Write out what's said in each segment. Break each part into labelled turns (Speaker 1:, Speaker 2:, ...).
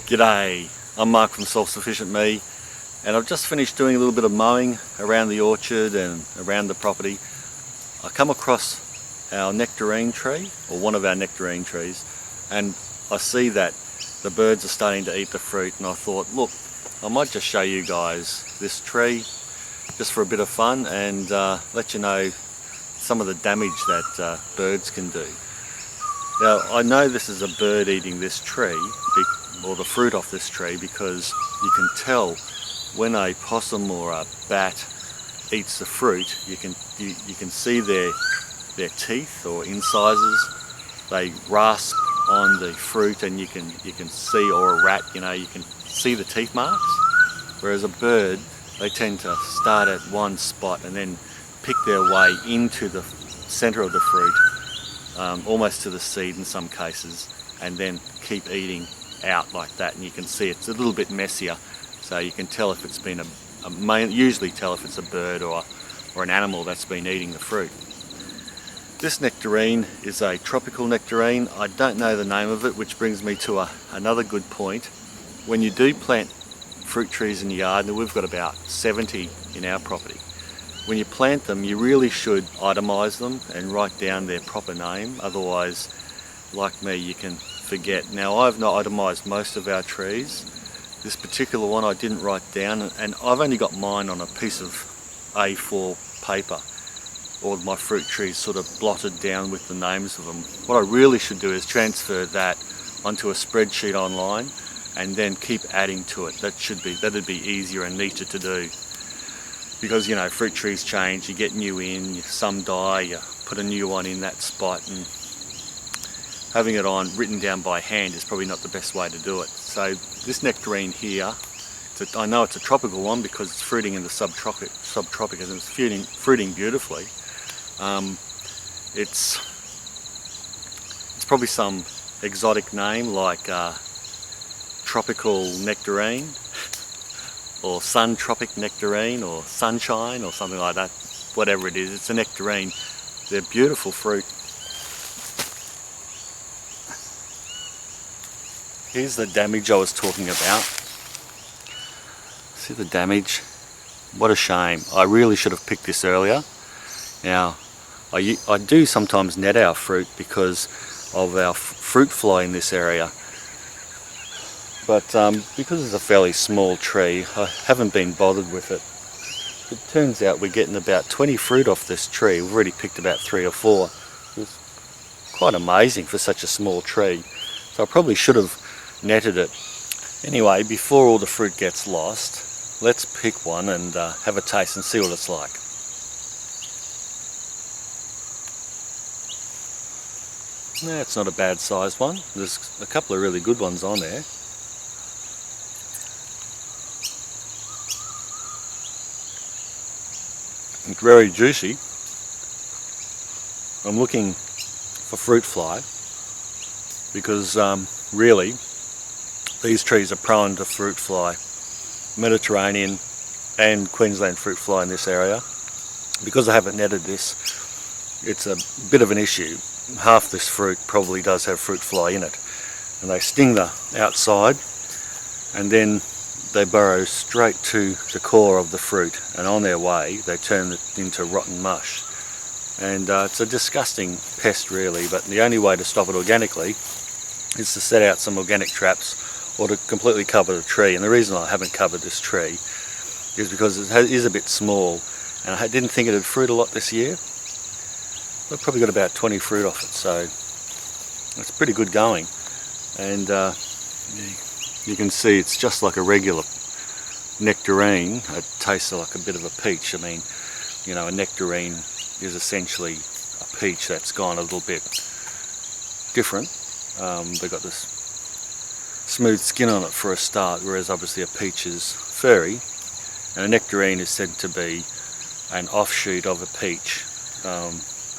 Speaker 1: G'day, I'm Mark from Self Sufficient Me, and I've just finished doing a little bit of mowing around the orchard and around the property. I come across our nectarine tree, or one of our nectarine trees, and I see that the birds are starting to eat the fruit, and I thought, look, I might just show you guys this tree just for a bit of fun and let you know some of the damage that birds can do. Now, I know this is a bird eating this tree, or the fruit off this tree, because you can tell when a possum or a bat eats the fruit, you can see their teeth or incisors. They rasp on the fruit, and you can see, or a rat, you can see the teeth marks. Whereas a bird, they tend to start at one spot and then pick their way into the center of the fruit, almost to the seed in some cases, and then keep eating out like that. And you can see it's a little bit messier, so you can tell if it's been usually tell if it's a bird or an animal that's been eating the fruit. This nectarine is a tropical nectarine. I don't know the name of it, which brings me to another good point. When you do plant fruit trees in your yard, and we've got about 70 in our property, when you plant them, you really should itemize them and write down their proper name. Otherwise, like me, you can forget. Now, I've not itemized most of our trees. This particular one I didn't write down, and I've only got mine on a piece of A4 paper. All my fruit trees sort of blotted down with the names of them. What I really should do is transfer that onto a spreadsheet online and then keep adding to it. That'd be easier and neater to do. Because, fruit trees change, you get new in, some die, you put a new one in that spot, and having it written down by hand is probably not the best way to do it. So this nectarine here, I know it's a tropical one because it's fruiting in the subtropics, and it's fruiting beautifully. It's probably some exotic name like tropical nectarine, or sun tropic nectarine, or sunshine, or something like that. Whatever it is, it's a nectarine. They're beautiful fruit. Here's the damage I was talking about. See the damage? What a shame. I really should have picked this earlier. Now, I do sometimes net our fruit because of our fruit fly in this area. But because it's a fairly small tree, I haven't been bothered with it. It turns out we're getting about 20 fruit off this tree. We've already picked about 3 or 4. It's quite amazing for such a small tree. So I probably should have netted it. Anyway, before all the fruit gets lost, let's pick one and have a taste and see what it's like. No, it's not a bad sized one. There's a couple of really good ones on there. It's very juicy. I'm looking for fruit fly because really these trees are prone to fruit fly. Mediterranean and Queensland fruit fly in this area. Because I haven't netted this, it's a bit of an issue. Half this fruit probably does have fruit fly in it, and they sting the outside, and then they burrow straight to the core of the fruit, and on their way they turn it into rotten mush. And it's a disgusting pest really, but the only way to stop it organically is to set out some organic traps or to completely cover the tree. And the reason I haven't covered this tree is because it is a bit small, and I didn't think it would fruit a lot this year. I've probably got about 20 fruit off it, so it's pretty good going. And you can see it's just like a regular nectarine. It tastes like a bit of a peach. I mean, a nectarine is essentially a peach that's gone a little bit different. They've got this smooth skin on it for a start, whereas obviously a peach is furry, and a nectarine is said to be an offshoot of a peach.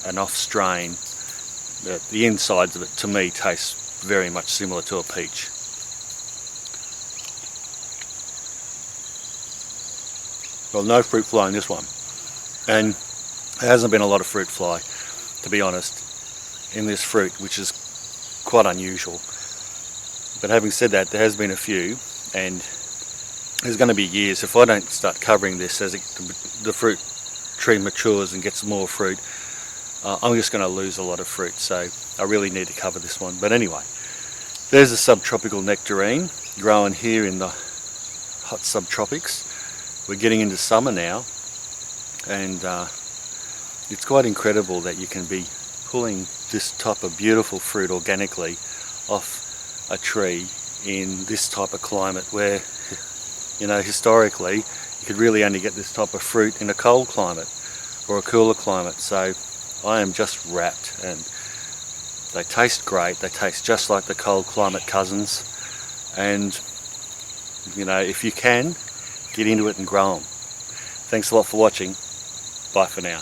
Speaker 1: an off strain. The insides of it, to me, taste very much similar to a peach. Well, no fruit fly in this one, and there hasn't been a lot of fruit fly, to be honest, in this fruit, which is quite unusual. But having said that, there has been a few, and there's going to be years, if I don't start covering this as the fruit tree matures and gets more fruit, I'm just going to lose a lot of fruit, so I really need to cover this one. But anyway, there's a subtropical nectarine growing here in the hot subtropics. We're getting into summer now, and it's quite incredible that you can be pulling this type of beautiful fruit organically off a tree in this type of climate where, you know, historically you could really only get this type of fruit in a cold climate or a cooler climate. So I am just wrapped, and they taste great. They taste just like the cold climate cousins, and you know, if you can, get into it and grow them. Thanks a lot for watching. Bye for now.